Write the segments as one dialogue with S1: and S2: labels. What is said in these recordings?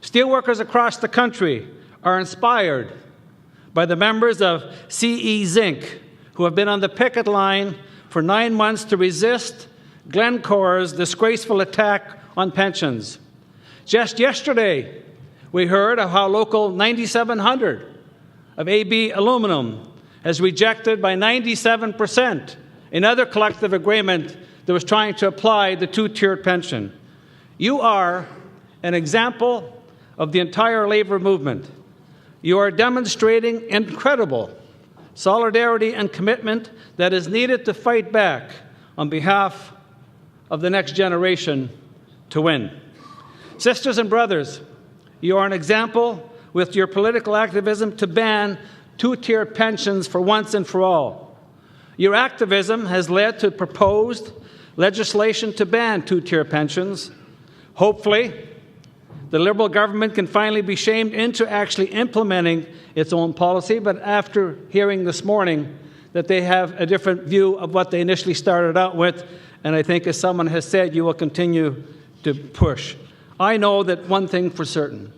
S1: Steelworkers across the country are inspired by the members of CE Zinc, who have been on the picket line for 9 months to resist Glencore's disgraceful attack on pensions. Just yesterday, we heard of how Local 9700 of AB Aluminum has rejected by 97% another collective agreement that was trying to apply the two-tiered pension. You are an example of the entire labor movement. You are demonstrating incredible solidarity and commitment that is needed to fight back on behalf of the next generation to win. Sisters and brothers, you are an example with your political activism to ban two-tiered pensions for once and for all. Your activism has led to proposed legislation to ban two-tier pensions. Hopefully, the Liberal government can finally be shamed into actually implementing its own policy, but after hearing this morning that they have a different view of what they initially started out with, and I think, as someone has said, you will continue to push. I know that one thing for certain: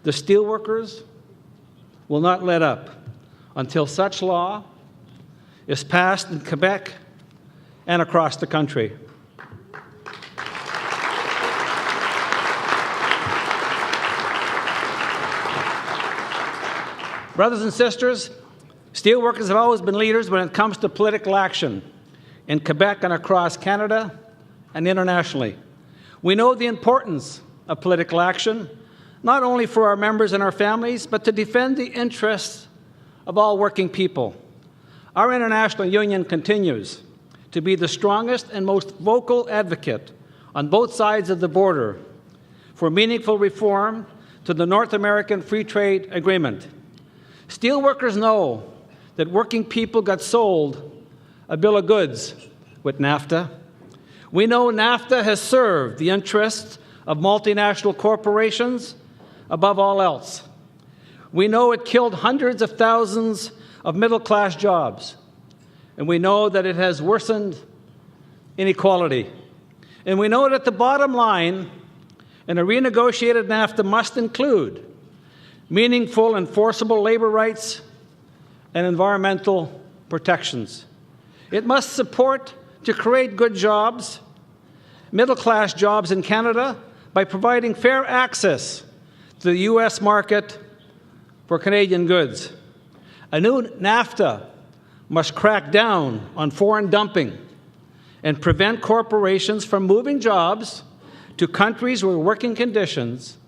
S1: the steelworkers will not let up until such law is passed in Quebec and across the country. Brothers and sisters, steelworkers have always been leaders when it comes to political action in Quebec and across Canada and internationally. We know the importance of political action, not only for our members and our families, but to defend the interests of all working people. Our international union continues to be the strongest and most vocal advocate on both sides of the border for meaningful reform to the North American Free Trade Agreement. Steelworkers know that working people got sold a bill of goods with NAFTA. We know NAFTA has served the interests of multinational corporations above all else. We know it killed hundreds of thousands of middle-class jobs. And we know that it has worsened inequality. And we know that the bottom line in a renegotiated NAFTA must include meaningful, enforceable labor rights and environmental protections. It must support to create good jobs, middle-class jobs in Canada, by providing fair access to the U.S. market for Canadian goods. A new NAFTA must crack down on foreign dumping and prevent corporations from moving jobs to countries where working conditions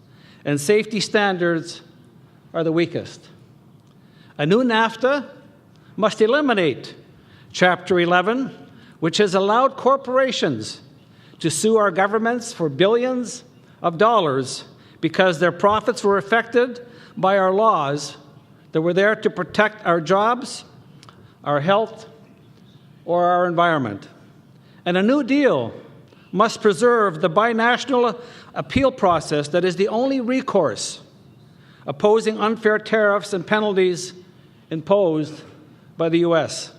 S1: and safety standards are the weakest. A new NAFTA must eliminate Chapter 11, which has allowed corporations to sue our governments for billions of dollars because their profits were affected by our laws that were there to protect our jobs, our health, or our environment. And a new deal must preserve the binational appeal process that is the only recourse opposing unfair tariffs and penalties imposed by the U.S.